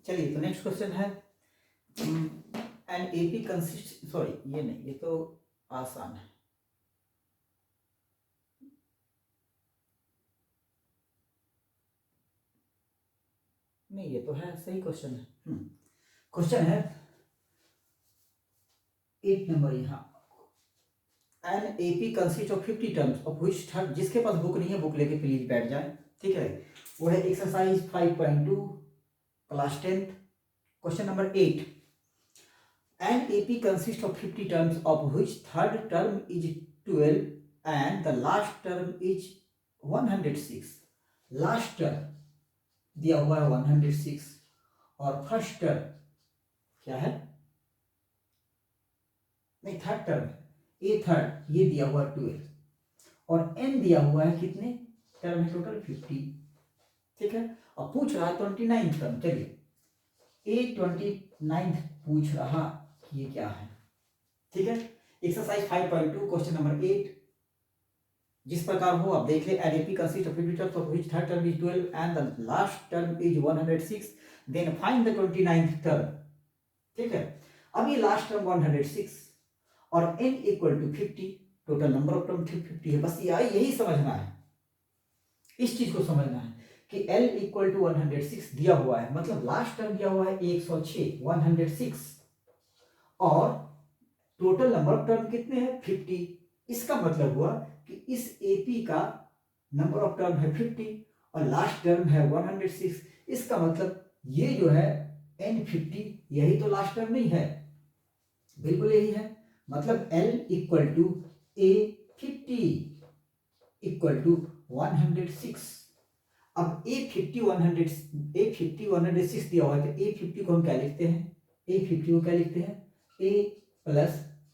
चलिए, तो next question है, एन एपी कंसिस्ट, सॉरी ये नहीं, ये तो आसान है। नहीं, ये तो है, सही क्वेश्चन है। क्वेश्चन है 8 नंबर यहाँ, N AP consist of 50 terms of which third, जिसके पास बुक नहीं है बुक लेके प्लीज बैठ जाए, ठीक है। वो है exercise 5.2 class 10th, question number 8। N AP consist of 50 terms of which third term is 12 and the last term is 106। Last term दिया हुआ है 106 और फर्स्ट टर्म क्या है, नहीं थर्ड टर्म, ए थर्ड ये दिया हुआ 12 और एन दिया हुआ है कितने टर्म है टोटल 50, ठीक है। अब पूछ रहा है 29 टर्म, चलिए ए 29 पूछ रहा कि ये क्या है, ठीक है। एक्सरसाइज 5.2 क्वेश्चन नंबर 8, जिस प्रकार हो आप देख ले, an AP consist of 50 terms of which third term is 12 and the last term is 106, then find the 29th term, ठीक है। अब ये लास्ट टर्म 106 और n equal to 50, total number of term 50 है। बस यही समझना है, इस चीज को समझना है कि l इक्वल टू 106 दिया हुआ है, मतलब लास्ट टर्म दिया हुआ है 106 106 और टोटल नंबर ऑफ टर्म कितने हैं 50। इसका मतलब हुआ कि इस AP का नंबर ऑफ टर्म है 50 और लास्ट टर्म है 106। इसका मतलब ये जो है n50 यही तो लास्ट टर्म नहीं है, बिल्कुल यही है। मतलब L equal to A50 equal to 106। अब A50 106 दिया हुआ है तो A50 को हम क्या लिखते हैं, A50 को क्या लिखते हैं A प्लस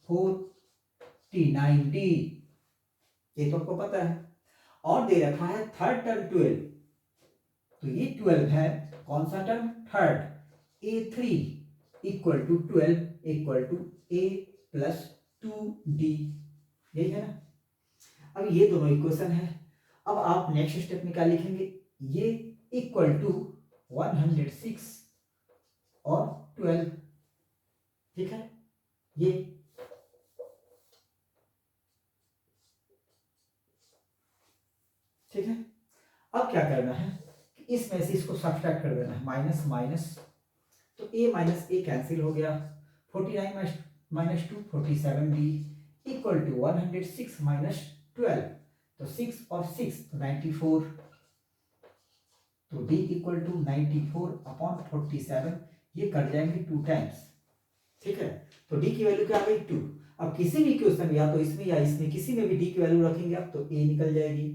49D, ये तो आपको पता है। और दे रखा है थर्ड टर्म 12, तो ये 12 है कौन सा term third, A3 equal to 12 equal to A plus 2D, यही है ना। अब ये दोनों इक्वेशन है। अब आप नेक्स्ट स्टेप में क्या लिखेंगे, ये इक्वल टू 106 और 12, ठीक है। ये ठीक है। अब क्या करना है कि इसमें से इसको सब्ट्रैक्ट कर देना है, माइनस माइनस, तो a माइनस ए कैंसिल हो गया, 49 minus 2 47D equal to 106 minus 12, तो 6 और 6 तो 94, तो d इक्वल टू 94 अपॉन 47, ये कट जाएंगे 2 टाइम्स, ठीक है। तो d की वैल्यू क्या आ गई 2। अब किसी भी क्वेश्चन या तो इसमें या इसमें किसी में भी d की वैल्यू रखेंगे आप तो a निकल जाएगी,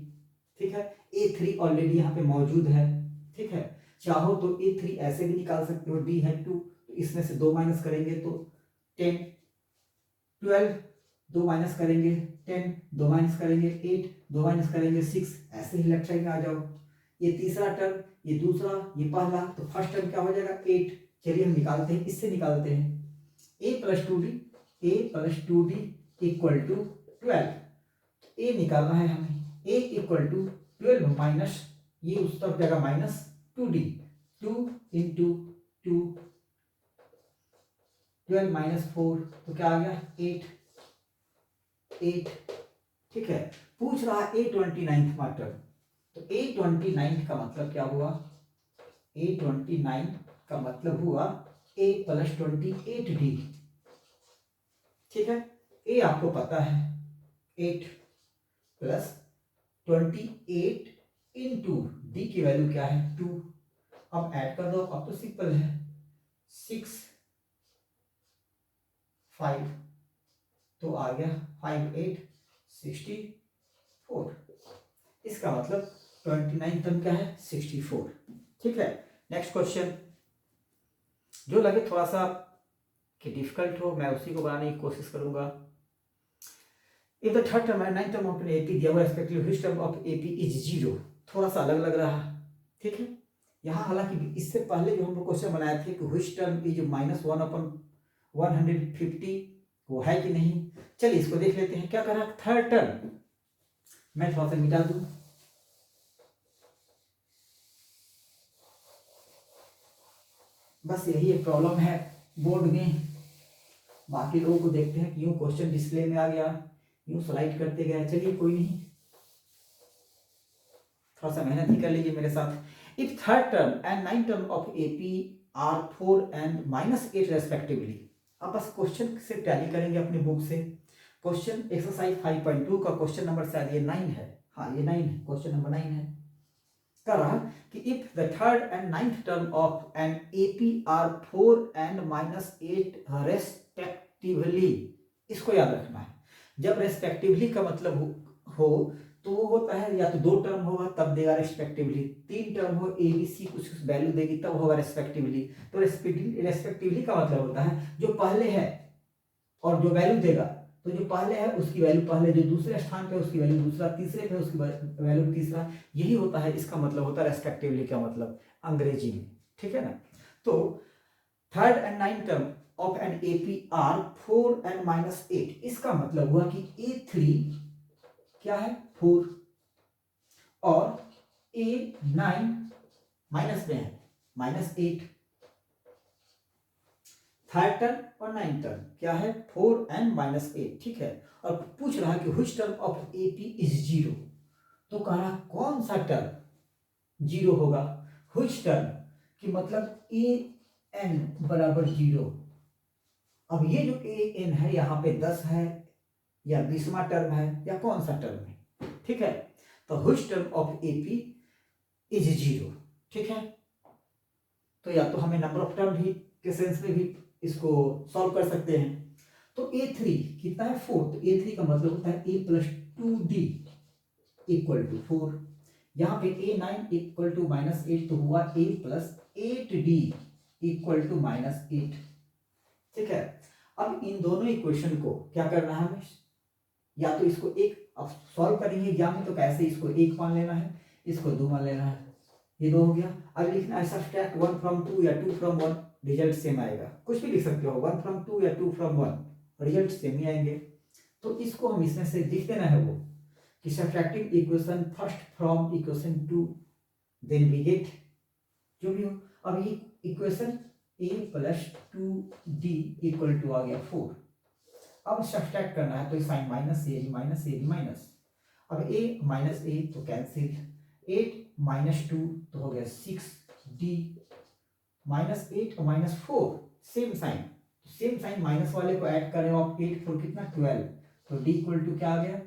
ठीक है। A3 ऑलरेडी यहाँ पे मौजूद है, ठीक है। चाहो तो A3 ऐसे भी निकाल सकते हो, d है 2, तो इसमें से 2 माइनस करेंगे तो 10, 12 2 माइनस करेंगे 10, 2 माइनस करेंगे 8, 2 माइनस करेंगे 6, ऐसे ही लेफ्ट साइड में आ जाओ। ये तीसरा टर्म, ये दूसरा, ये पहला, तो फर्स्ट टर्म क्या हो जाएगा 8। चलिए हम निकालते हैं, इससे निकालते हैं a plus 2d equal to 12, a निकालना है हमें, a इक्वल टू 12 माइनस, ये उस तरफ जाएगा माइनस 2d, 2 इंटू 2 12 माइनस 4, तो क्या आ गया 8, ठीक है। पूछ रहा है A29 मार्टर, तो A29 का मतलब क्या हुआ, A29 का मतलब हुआ a प्लस 28d, ठीक है। a आपको पता है 8 प्लस 28 इंटू d की वैल्यू क्या है 2, अब ऐड कर दो, अब तो सिंपल है 6 5, तो आ गया 5 8 64, इसका मतलब 29 टर्म क्या है 64, ठीक है। नेक्स्ट क्वेश्चन जो लगे थोड़ा सा कि डिफिकल्ट हो मैं उसी को बनाने की कोशिश करूंगा। If the third term and ninth term of an AP दिया हुआ respectively which term of AP is 0, थोड़ा सा अलग लग रहा, ठीक है। यहाँ हालांकि इससे पहले जो हम लोग क्वेश्चन बनाए थे कि व्हिच टर्म इज -1 अपॉन 150, वो है कि नहीं। चलिए इसको देख लेते हैं, क्या कर रहा है थर्ड टर्म, मैं थोड़ा सा मिटा दूं, बस यही एक प्रॉब्लम है बोर्ड में। बाकी लोगों को देखते हैं कि यूँ क्वेश्चन डिस्प्ले में आ गया, यूँ स्लाइड करते गए। चलिए कोई नहीं, थोड़ा सा मेहनत ही कर लीजिए मेरे साथ। If third term and nine term of AP are 4 and -8 respectively. अब बस क्वेश्चन से टैली करेंगे अपनी बुक से। क्वेश्चन एक्सरसाइज 5.2 का क्वेश्चन नंबर शायद ये 9 है। हाँ ये 9 है, क्वेश्चन नंबर 9 है। कह रहा कि if the third and ninth term of an AP are 4 and -8 respectively. इसको याद रखना है, जब रेस्पेक्टिवली का मतलब हो तो वो होता है या तो 2 टर्म होगा तब देगा रेस्पेक्टिवली, 3 टर्म हो ए बी सी कुछ वैल्यू देगी तब होगा रेस्पेक्टिवली। तो रेस्पेक्टिवली का मतलब होता है जो पहले है और जो वैल्यू देगा, तो जो पहले है उसकी वैल्यू पहले, जो दूसरे स्थान पे उसकी वैल्यू दूसरा, तीसरे पे उसकी वैल्यू तीसरा। यही होता है, इसका मतलब होता है रेस्पेक्टिवली का मतलब अंग्रेजी में। ठीक है ना। तो third and ninth term of an AP are 4 and -8, इसका मतलब हुआ कि A3 क्या है 4 और A9 माइनस में है -8। थर्ड टर्म और नाइन टर्म क्या है 4 एंड -8। ठीक है। और पूछ रहा है कि which term of AP is 0। तो कह रहा कौन सा टर्म 0 होगा। व्हिच टर्म कि मतलब an बराबर 0। अब ये जो an है यहाँ पे 10 है या 20वां टर्म है या कौन सा टर्म है। ठीक है। तो which term of AP is 0। ठीक है। तो या तो हमें नंबर ऑफ टर्म भी के सेंस में भी इसको सॉल्व कर सकते हैं। तो A3 कितना है 4, तो A3 का मतलब होता है A + 2D = 4। यहाँ पे A9 = -8 तो हुआ A + 8D = -8। ठीक है। अब इन दोनों इक्वेशन को क्या करना है हमें, या तो इसको एक अब सॉल्व करेंगे या में तो कैसे, इसको 1 मान लेना है, इसको 2 मान लेना है, ये 2 हो गया। अब लिखना है सब्ट्रैक्ट 1 फ्रॉम 2 या 2 फ्रॉम 1, रिजल्ट सेम आएगा। कुछ भी लिख सकते हो, 1 फ्रॉम 2 या 2 फ्रॉम 1, रिजल्ट सेम ही आएंगे। तो इसको हम इसमें से लिख देना है वो कि subtracting equation first from equation 2 then we get जो भी हो। अब ये इक्वेशन A + 2D = आ गया 4। अब सब्ट्रैक्ट करना है तो साइन माइनस। अब A - A तो कैंसिल, 8 - 2 तो हो गया 6D, -8 और -4 सेम साइन माइनस वाले को ऐड करें आप 8 4 कितना 12, तो D = क्या आ गया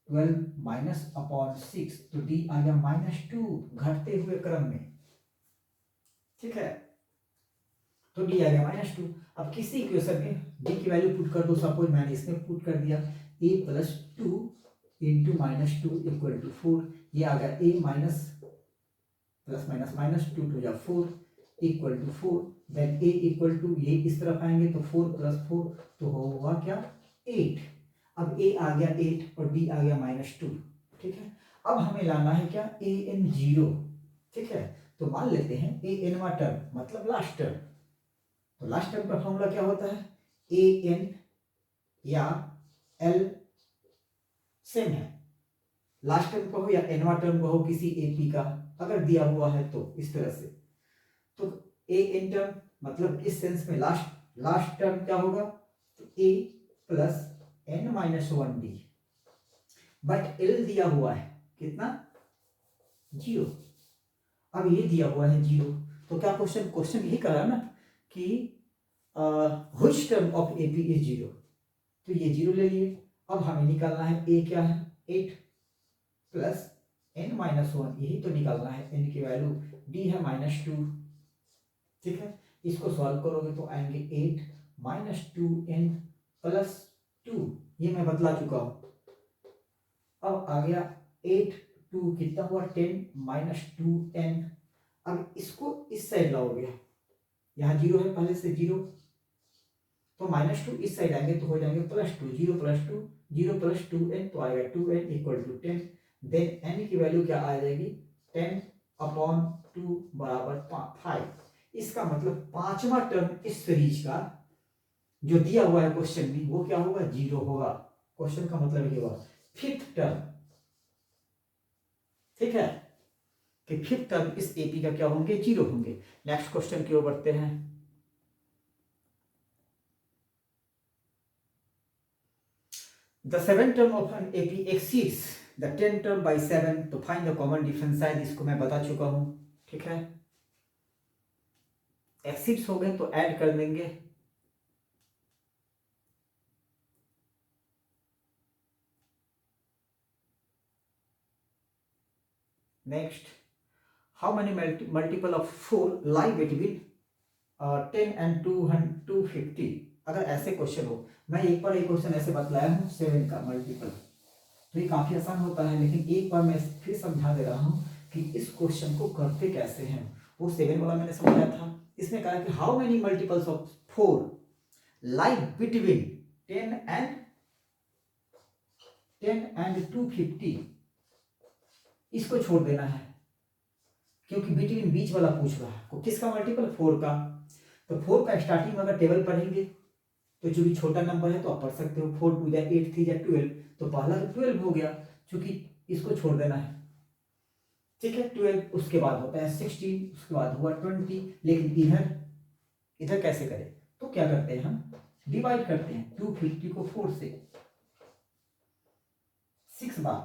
12 -/6, तो D आ गया -2 घटते हुए क्रम में। ठीक है। तो D आ गया -2। अब किसी इक्वेशन में D की वैल्यू पुट कर दो, सपोज मैंने इसमें पुट कर दिया A + 2 × -2 = 4। ये आ गया A माइनस प्लस माइनस -2 2 या 4 = 4। देन A = ये इस तरफ आएंगे तो 4 + 4 तो होगा क्या 8। अब A आ गया 8 और D आ गया -2। ठीक है। अब हमें लाना है क्या an 0। ठीक है। तो मान लेते हैं an वां टर्म मतलब लास्ट टर्म, तो लास्ट टर्म का फॉर्मूला क्या होता है an या l सेम है, लास्ट टर्म को हो या nवां टर्म को हो किसी एपी का अगर दिया हुआ है तो इस तरह से। तो an टर्म मतलब इस सेंस में लास्ट टर्म क्या होगा तो A + n - 1D, but L दिया हुआ है कितना 0। अब ये दिया हुआ है 0, तो क्या क्वेश्चन यही करा ना कि which term of AP is 0, तो ये 0 ले लिए। अब हमें निकालना है A क्या है 8 + n - 1, यही तो निकालना है, n की वैल्यू, D है -2। ठीक है। इसको सॉल्व करोगे तो आएंगे 8 - 2n + 2, ये मैं बतला चुका हूं। अब आ गया 8 2 कितना हुआ 10 - 2n। अब इसको इस साइड लाओगे, यहाँ 0 है पहले से 0, तो -2 इस साइड आएंगे तो हो जाएंगे +2, 0 + 2 0 + 2n तो आएगा 2n = 10। देन n की वैल्यू क्या आ जाएगी 10/2 = 5। इसका मतलब पांचवा टर्म इस सीरीज का जो दिया हुआ है क्वेश्चन में वो क्या होगा 0 होगा। क्वेश्चन का मतलब ये हुआ फिफ्थ टर्म। ठीक है कि फिफ्थ टर्म इस एपी का क्या होंगे 0 होंगे। नेक्स्ट क्वेश्चन की ओर बढ़ते हैं। The 7th term of an AP exceeds the 10th term by 7, तो फाइंड द कॉमन डिफरेंस, शायद इसको मैं बता चुका हूं। ठीक है, एक्सीड्स हो गए तो ऐड कर देंगे। Next, how many multiple of 4 lie between 10 and 250। अगर ऐसे क्वेश्चन हो, मैं एक बार एक क्वेश्चन ऐसे बतलाया हूँ 7 का मल्टीपल, तो ये काफी आसान होता है, लेकिन एक बार मैं फिर समझा दे रहा हूँ कि इस क्वेश्चन को करते कैसे हैं। वो 7 वाला मैंने समझाया था, इसमें कहा कि how many multiples of 4 lie between 10 and 250। इसको छोड़ देना है, क्योंकि बिटवीन बीच वाला पूछ रहा है। किसका मल्टीपल? 4 का। तो 4 का स्टार्टिंग में अगर टेबल पढ़ेंगे तो जो भी छोटा नंबर है तो आप पढ़ सकते हो, 4 2 या 8 3 या 12, तो पहला तो 12 हो गया, क्योंकि इसको छोड़ देना है। ठीक है, 12, उसके बाद होता है 16, उसके बाद हुआ 20, लेकिन इधर कैसे करें? तो क्या करते हैं हम, डिवाइड करते हैं 250 को 4 से, 6 बार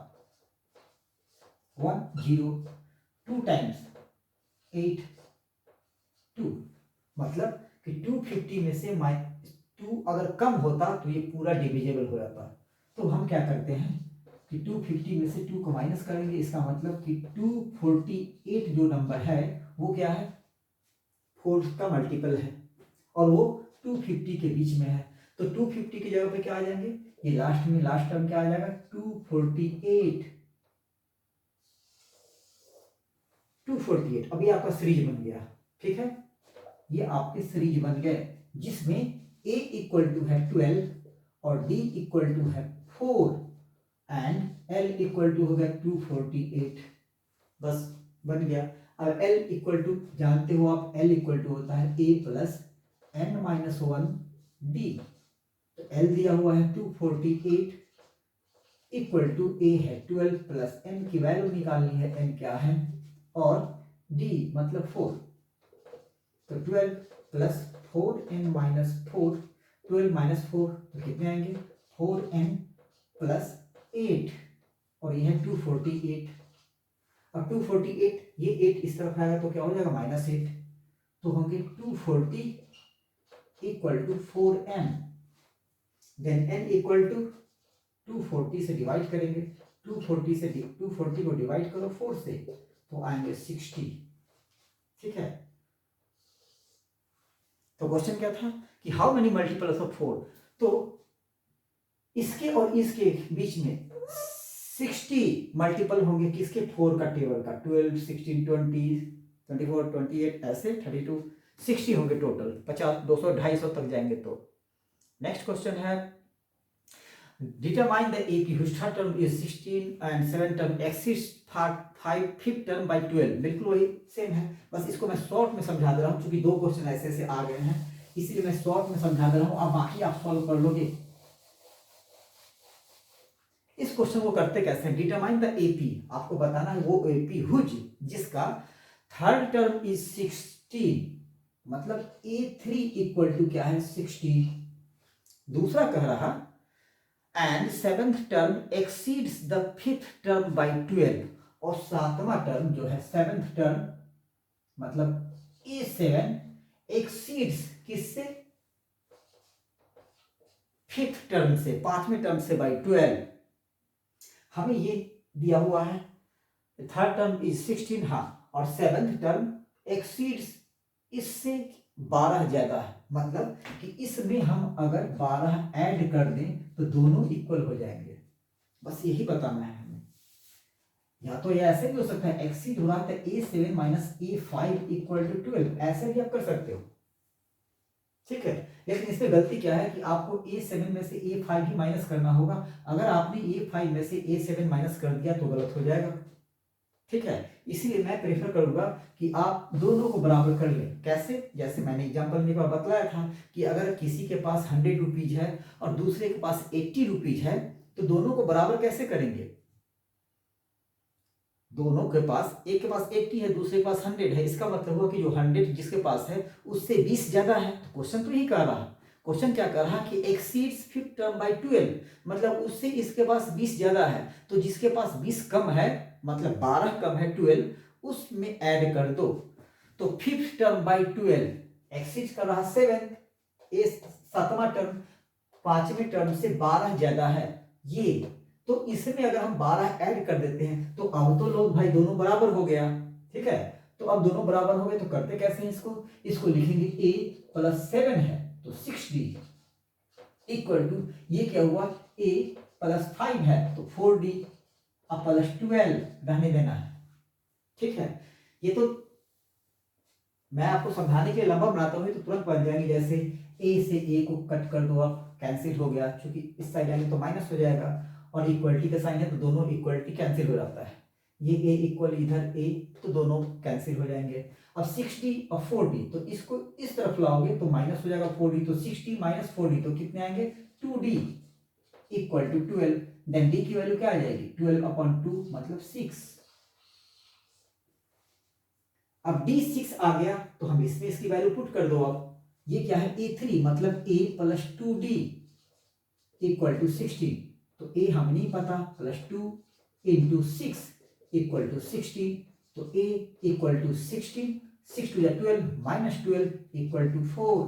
1 0, 2 टाइम्स 8 2, मतलब कि 250 में से 2 अगर कम होता तो ये पूरा डिविजिबल हो जाता। तो हम क्या करते हैं कि 250 में से 2 को माइनस करेंगे, इसका मतलब कि 248 जो नंबर है वो क्या है, 4 का मल्टीपल है, और वो 250 के बीच में है। तो 250 की जगह पे क्या आ जाएंगे, ये लास्ट टर्म क्या आ जाएगा, 248। अभी आपका सीरीज बन गया। ठीक है, ये आपके सीरीज बन गए, जिसमें a इक्वल टू है 12 और d इक्वल टू है 4 एंड l इक्वल टू हो गया 248। बस बन गया। अब l इक्वल टू जानते हो आप, l इक्वल टू होता है a plus n minus 1 d। तो l दिया हुआ है 248 इक्वल टू a है 12 प्लस n की वैल्यू निकालनी है, n क्या है, और d मतलब 4। तो 12 प्लस 4n माइनस 4, 12 माइनस 4 तो कितने आएंगे, 4n प्लस 8, और ये है 248। अब 248, ये 8 इस तरफ आएगा तो क्या हो जाएगा, -8, तो होंगे 240 equal to 4n, then n equal to 240 से डिवाइड करेंगे, 240 को डिवाइड करो 4 से तो आएंगे 60। ठीक है, तो क्वेश्चन क्या था कि हाउ मेनी मल्टीपल्स ऑफ 4, तो इसके और इसके बीच में 60 मल्टीपल होंगे किसके, 4 का टेबल का, 12 16 20 24 28 ऐसे 32 60 होंगे टोटल, 50 200 250 तक जाएंगे। तो नेक्स्ट क्वेश्चन है, determine the AP whose third term is 16 and 7th term exceeds 5th term by 12। बिल्कुल वही सेम है, बस इसको मैं शॉर्ट में समझा दे रहा हूँ, क्योंकि 2 क्वेश्चन ऐसे ऐसे आ गए हैं, इसीलिए मैं शॉर्ट में समझा दे रहा हूँ। अब बाकी आप सॉल्व कर लोगे। इस क्वेश्चन को करते कैसे हैं, डिटरमाइन द एपी, आपको बताना है वो एपी हुज जिसका थर्ड टर्म इज 16, मतलब A3 इक्वल टू क्या है, 60। दूसरा कह रहा and 7th term exceeds the 5th term by 12, और 7वां टर्म जो है 7th टर्म मतलब A7 एक्सीड्स किससे, 5th टर्म से, 5वें टर्म से बाय 12। हमें ये दिया हुआ है थर्ड टर्म इज 16, हाँ, और 7th टर्म एक्सीड्स इससे 12 ज्यादा है, मतलब कि इसमें हम अगर 12 ऐड कर दें तो दोनों इक्वल हो जाएंगे। बस यही बताना है हमें। या तो ये ऐसे भी हो सकता है, एक्सीड हो रहा है A7 minus A5 equal to 12, ऐसे भी आप कर सकते हो। ठीक है, लेकिन इसमें गलती क्या है कि आपको A7 में से A5 ही माइनस करना होगा। अगर आपने A5 में से A7 माइनस कर दिया तो गलत हो जाएगा। ठीक है, इसीलिए मैं प्रेफर करूंगा कि आप दोनों को बराबर कर लें। कैसे, जैसे मैंने एग्जांपल में बतलाया था कि अगर किसी के पास 100 रुपीज है और दूसरे के पास 80 रुपीज है, तो दोनों को बराबर कैसे करेंगे, दोनों के पास, एक के पास 80 है दूसरे के पास 100 है, इसका मतलब हुआ कि जो 100 जिसके पास है उससे 20 ज्यादा है। तो क्वेश्चन तो यही कह रहा है, क्वेश्चन क्या कर रहा कि एक्सीड्स फिफ्थ टर्म बाय 12, मतलब उससे इसके पास 20 ज्यादा है, तो जिसके पास 20 कम है मतलब 12 कम है 12, उसमें ऐड कर दो। तो फिफ्थ टर्म बाय 12 एक्सीड कर रहा 7, ये सातवां टर्म, पांचवें टर्म से 12 ज्यादा है ये, तो इसमें अगर हम 12 ऐड कर देते हैं तो अब तो लोग भाई दोनों बराबर हो गया, ठीक है। तो अब दोनों बराबर हो गए तो करते कैसे हैं इसको लिखेंगे a प्लस 7 है तो 6d इक्वल टू, ये क्या हुआ a प्लस 5 है तो 4d, अब प्लस 12 रहने देना है, ठीक है। ये तो मैं आपको समझाने के लिए लंबा बनाता हूँ तो तुरंत बन जाएंगे, जैसे a से a को कट कर दो, आप कैंसिल हो गया, क्योंकि इस साइड आएंगे तो माइनस हो जाएगा, और इक्वलिटी का साइन है तो दोनों इक्वलिटी कैंसिल हो जाता है, ये a इक्वल इधर a तो दोनों कैंसिल हो जाएंगे। अब 6d और 4d, तो इसको इस तरफ लाओगे तो माइनस हो जाएगा 4d, तो 6d माइनस 4d तो कितने आएंगे 2d equal to 12, then d की वैल्यू क्या आ जाएगी 12/2 मतलब 6। अब d6 आ गया तो हम इसमें इसकी वैल्यू पुट कर दो, अब ये क्या है a3 मतलब a plus 2d equal to 16, तो a हमें नहीं पता, प्लस 2 इंटू 6 इक्वल टू 16, तो a equal to 16, 6 to 12 minus 12 equal to 4,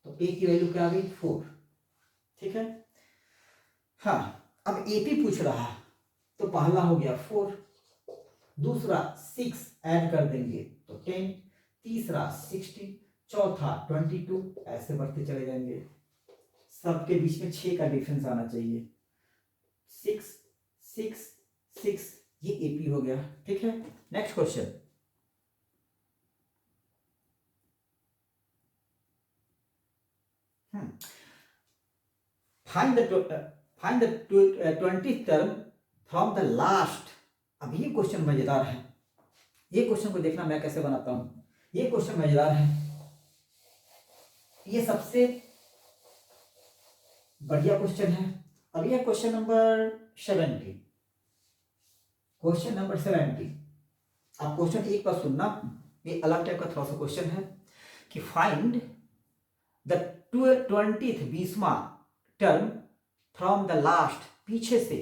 तो a की वैल्यू क्या आ गई 4, ठीक है। हाँ, अब AP पूछ रहा है तो पहला हो गया 4, दूसरा 6 ऐड कर देंगे तो 10, तीसरा 16, चौथा 22, ऐसे बढ़ते चले जाएंगे, सबके बीच में 6 का डिफरेंस आना चाहिए, 6 6 6, ये AP हो गया, ठीक है। Next question, find the 20th term from the last. अब ये क्वेश्चन मजेदार है, ये क्वेश्चन को देखना मैं कैसे बनाता हूं, ये क्वेश्चन मजेदार है, ये सबसे बढ़िया क्वेश्चन है। अब यह क्वेश्चन नंबर 70, क्वेश्चन नंबर 70, आप क्वेश्चन एक बार सुनना, ये अलग टाइप का थोड़ा सा क्वेश्चन है कि फाइंड द 20th 20वां टर्म फ्रॉम द लास्ट, पीछे से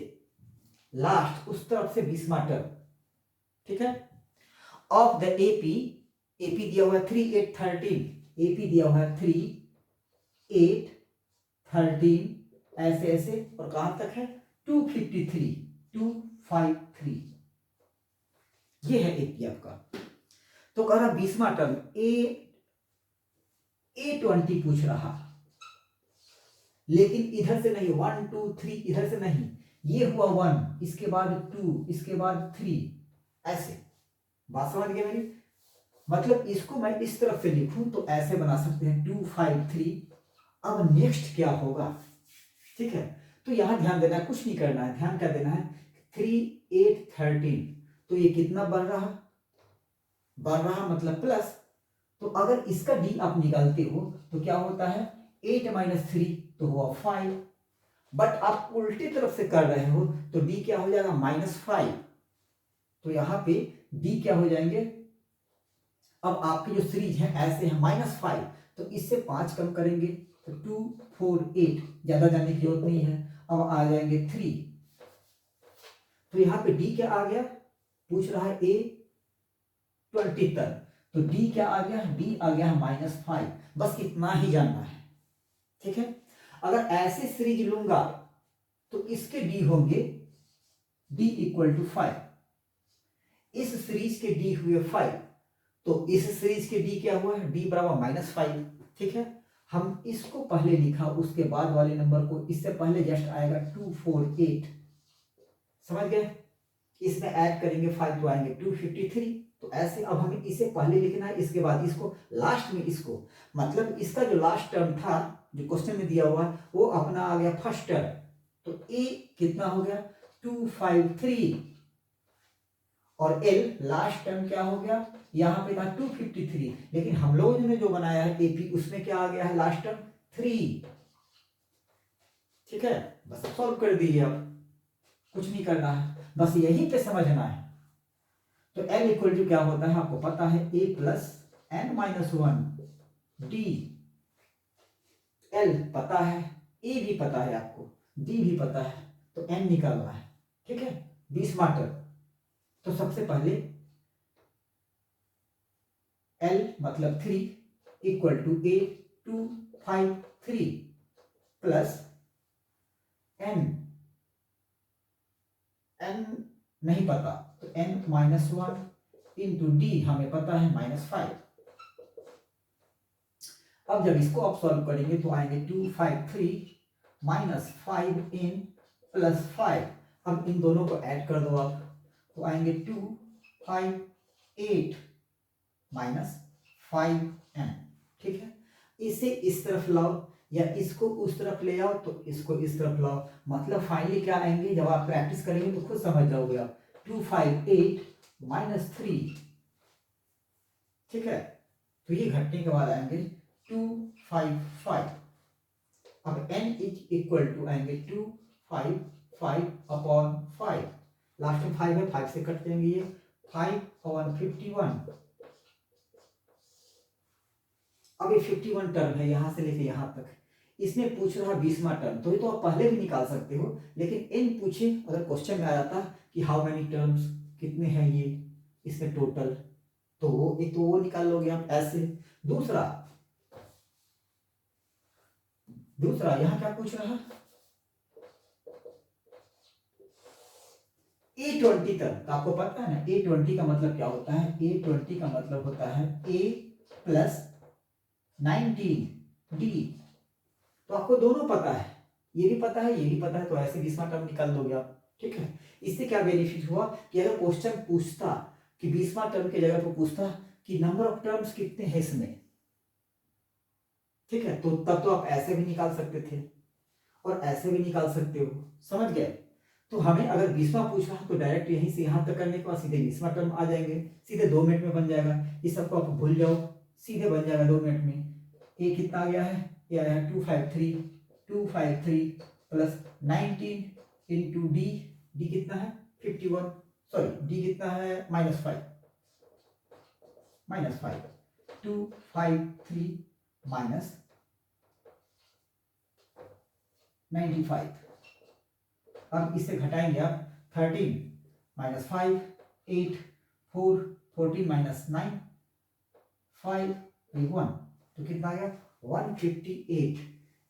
लास्ट उस तरफ से 20वां टर्म, ठीक है, ऑफ द एपी, एपी दिया हुआ है 3 8 13, एपी दिया हुआ है 3 8 13, ऐसे ऐसे, और कहां तक है 253, 253, ये है एपी आपका। तो कह रहा 20वां टर्म A20 पूछ रहा, लेकिन इधर से नहीं 1 2 3, इधर से नहीं, ये हुआ 1, इसके बाद 2, इसके बाद 3, ऐसे, बात समझ गए मेरी, मतलब इसको मैं इस तरफ से लिखूं तो ऐसे बना सकते हैं 253। अब नेक्स्ट क्या होगा, ठीक है, तो यहां ध्यान देना है, कुछ नहीं करना है, ध्यान क्या देना है 3 8 13, तो ये कितना बढ़ रहा मतलब प्लस, तो अगर इसका डी आप निकालते हो तो क्या होता है 8 माइनस 3 तो हुआ 5, बट आप उल्टी तरफ से कर रहे हो तो डी क्या हो जाएगा -5, तो यहां पे डी क्या हो जाएंगे, अब आपकी जो सीरीज है ऐसे है -5, तो इससे 5 कम करेंगे तो 2 4 8, ज्यादा जाने की जरूरत नहीं है, अब आ जाएंगे 3, तो यहां पे डी क्या आ गया, पूछ रहा है A20 तक, तो डी क्या आ गया, डी आ गया -5, बस इतना ही जानना है, ठीक है। अगर ऐसे सीरीज लूंगा तो इसके डी होंगे d इक्वल टू 5, इस सीरीज के डी हुए 5, तो इस सीरीज के डी क्या हुआ है, d बराबर -5, ठीक है। हम इसको पहले लिखा, उसके बाद वाले नंबर को इससे पहले जस्ट आएगा 2 4 8, समझ गए, इसमें ऐड करेंगे 5 तो आएंगे 253, तो ऐसे अब हमें इसे पहले लिखना है, इसके बाद इसको, लास्ट में इसको, मतलब इसका जो लास्ट टर्म था जो क्वेश्चन में दिया हुआ वो अपना आ गया फर्स्ट टर्म, तो ए कितना हो गया 253, और एल लास्ट टर्म क्या हो गया, यहां पे था 253, लेकिन हम लोगों ने जो बनाया है एपी उसमें क्या आ गया है लास्ट टर्म 3, ठीक है। बस सॉल्व कर दीजिए, अब कुछ नहीं करना है, बस यहीं पे समझना है। तो L इक्वल टू क्या होता है आपको पता है, A plus n minus 1 D L पता है, ए भी पता है आपको, डी भी पता है, तो एन निकालना है। ठीक है, 20 माटर। तो सबसे पहले एल मतलब 3 equal to A 253 plus N, N नहीं पता तो एन -1 इंटू डी हमें पता है -5। अब जब इसको आप सॉल्व करेंगे तो आएंगे 253 -5 इन +5। अब इन दोनों को ऐड कर दो आप, तो आएंगे 258 -5n। ठीक है, इसे इस तरफ लाओ या इसको उस तरफ ले आओ तो इसको इस तरफ लाओ, मतलब फाइनली क्या आएंगे, जब आप प्रैक्टिस करेंगे तो खुद समझ जाओगे आप। 258 -3। ठीक है, तो ये घटने के बाद आएंगे 255। अब n इज इक्वल टू आएंगे 255/5। लास्ट में 5 है, 5 से कट देंगे ये 5/51। अब ये 51 टर्म है यहां से लेके यहां तक। इसने पूछ रहा 20वां टर्म, तो ये तो आप पहले भी निकाल सकते हो, लेकिन n पूछे अगर क्वेश्चन में आ जाता कि हाउ मेनी टर्म्स, कितने हैं ये इसमें टोटल, तो एक तो वो निकाल लोगे आप ऐसे। दूसरा यहां क्या पूछ रहा, A20 तक। तो आपको पता है ना A20 का मतलब क्या होता है, A20 का मतलब होता है A + 19 D। तो आपको दोनों पता है, ये भी पता है, ये भी पता है, तो ऐसे 20वां टर्म निकाल दोगे आप। ठीक है, इससे क्या बेनिफिट हुआ कि अगर क्वेश्चन पूछता कि 20वां टर्म की जगह पर पूछता कि नंबर ऑफ टर्म्स कितने हैं इसमें, ठीक है, तो तब तो आप ऐसे भी निकाल सकते थे और ऐसे भी निकाल सकते हो, समझ गए। तो हमें अगर 20वां पूछ रहा तो डायरेक्ट यहीं से यहां तक करने के बाद सीधे 20वां टर्म आ जाएंगे, सीधे 2 मिनट में बन जाएगा। इस सबको आप भूल जाओ, सीधे बन जाएगा 2 मिनट में। ए कितना आ गया है, ये आया है 253 प्लस 19 इंटू डी, डी कितना है 51, सॉरी डी कितना है -5, 253 -95। अब इससे घटाएंगे आप 13 -5 8 4 14 -9 5 1, तो कितना आ गया 158।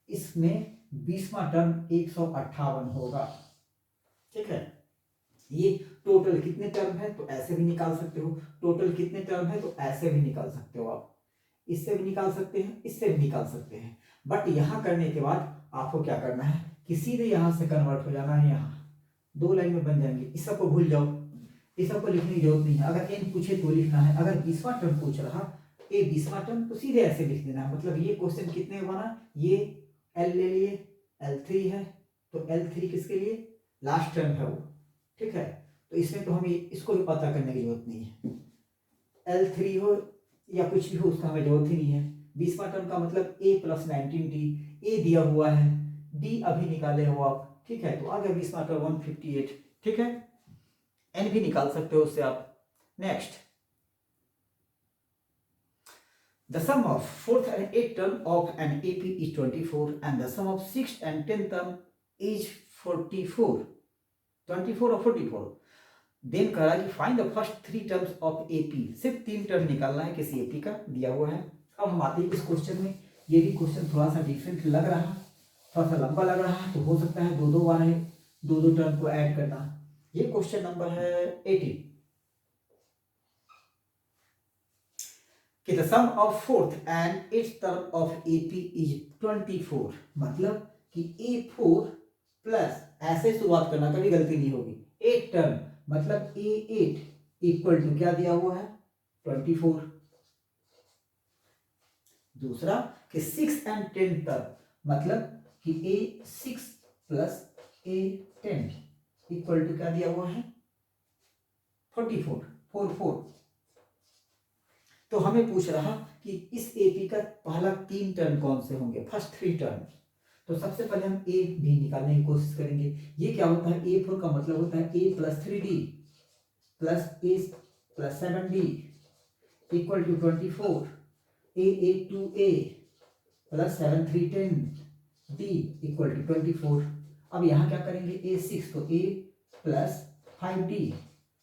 इसमें 20वां टर्म 158 होगा। ठीक है, ये टोटल कितने टर्म है तो ऐसे भी निकाल सकते हो, टोटल कितने टर्म है तो ऐसे भी निकाल सकते हो आप, इससे भी निकाल सकते हैं, इससे भी निकाल सकते हैं। बट यहां करने के बाद आपको क्या करना है कि सीधे यहां से कन्वर्ट हो जाना है, यहां 2 लाइन में बन जाएंगे। इस सबको भूल जाओ, इस सबको लिखने की जरूरत नहीं है। अगर n पूछे तो लिखना है, अगर 20वां टर्म पूछ रहा ए 20वां टर्म तो सीधे ऐसे लिख देना है। मतलब ये क्वेश्चन कितने बना, ये L ले लिए, L3 है, तो L3 किसके लिए, लास्ट टर्म है वो। ठीक है, तो इसमें तो हमें इसको भी पता करने की जरूरत नहीं है, L3 हो या कुछ भी हो उसका हमें जरूरत ही नहीं है। 20वां टर्म का मतलब A + 19D, A दिया हुआ है, D अभी निकाले हो आप। ठीक है, तो आ गया 20वां टर्म 158। ठीक है, n भी निकाल सकते हो उससे आप। Next, the sum of 4th and 8th term of an AP is 24 and the sum of 6th and 10th term is 44, 24 और 44। देन कह रहा है कि find the first 3 terms of AP, सिर्फ 3 टर्म निकालना है किसी AP का, दिया हुआ है। अब हम आते हैं इस क्वेश्चन में, ये भी क्वेश्चन थोड़ा सा डिफरेंट लग रहा, थोड़ा सा लंबा लग रहा है, तो हो सकता है 2-2 बार है 2-2 टर्म को ऐड करना। ये क्वेश्चन नंबर है 18 कि the sum of 4th and 8th term of AP is 24। मतलब कि A4 प्लस, ऐसे शुरुआत करना कभी गलती नहीं होगी, 8 टर्म मतलब A8 इक्वल टू क्या दिया हुआ है 24। दूसरा कि 6 एंड 10 टर्म मतलब कि A6 plus A10 equal to क्या दिया हुआ है 44। तो हमें पूछ रहा कि इस एपी का पहला 3 टर्म कौन से होंगे, फर्स्ट 3 टर्म। तो सबसे पहले हम ए भी निकालने की कोशिश करेंगे। ये क्या होता है, A4 का मतलब होता है A + 3D plus A + 7D equal to 24, A8 2A plus 7 3 10 D equal to 24। अब यहाँ क्या करेंगे ए 6 तो A plus 5d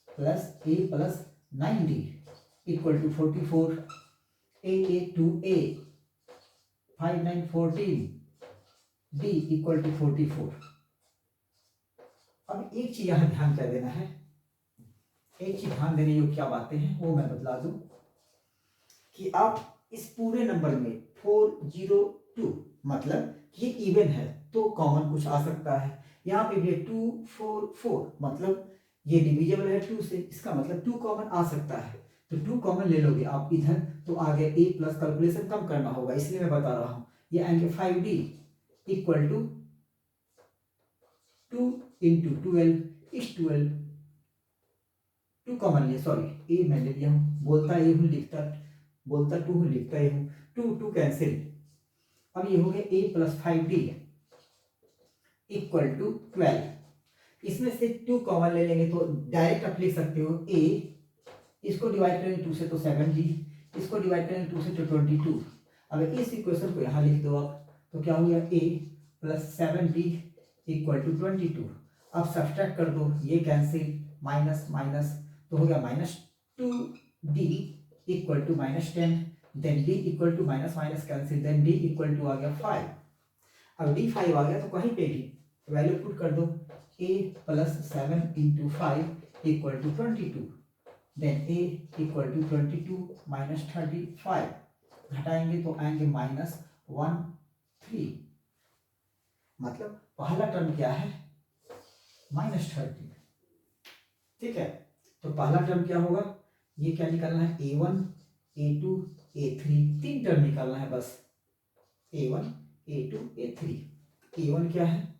plus A plus 9d equal to 44। A 2a 5 9 14 d equal to 44। अब एक चीज यहाँ ध्यान कर देना है, एक चीज ध्यान देने योग्य क्या बातें हैं वो मैं बतला दूं कि आप इस पूरे नंबर में 402 मतलब ये इवन है तो कॉमन कुछ आ सकता है। यहाँ पे भी 244 मतलब ये डिविजिबल है 2 से, इसका मतलब 2 कॉमन आ सकता है। तो 2 कॉमन ले लोगे आप इधर तो आगे a प्लस कैलकुलेशन कम करना होगा, इसलिए मैं बता रहा हूँ। ये आएंगे 5d इक्वल टू 2 इंटू 12 इस 12 2 कॉमन लिया, सॉरी ए मैं ले लिया हूँ, बोलता ए हूँ लिखता 2 हूँ लिखता ए हूँ, 2 कैंसिल। अब ये हो गया a plus 5d equal to 12। इसमें से 2 कॉमन ले लेंगे तो डायरेक्ट आप लिख सकते हो a, इसको डिवाइड करेंगे 2 से तो 7d, इसको डिवाइड करेंगे 2 से तो 22। अब इस इक्वेशन को यहाँ लिख दो आप तो क्या हो गया a plus 7d equal to 22। अब सब्सट्रैक्ट कर दो, ये कैंसिल माइनस माइनस तो हो गया -2d equal to -10, then d equal to minus minus cancel, then d equal to आ गया 5। अब d 5 आ गया तो कहीं पे भी वैल्यू पुट कर दो, a plus 7 into 5 equal to 22, then a equal to 22 minus 35, घटाएंगे तो आएंगे -13। मतलब पहला टर्म क्या है -30, ठीक है। तो पहला टर्म क्या होगा, ये क्या निकालना है a1 a2 a3, 3 टर्म निकालना है बस, a1 a2 a3। a1 क्या है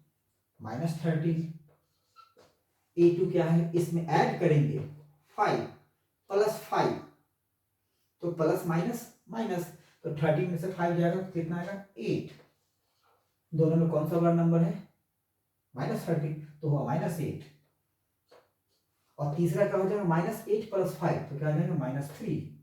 -13, a2 क्या है, इसमें ऐड करेंगे 5 प्लस 5 तो प्लस माइनस माइनस, तो 13 में से 5 जाएगा तो कितना आएगा 8, दोनों में कौन सा बड़ा नंबर है -13 तो हुआ -8। और तीसरा क्या हो जाएगा -8 प्लस 5 तो क्या आ जाएगा -3।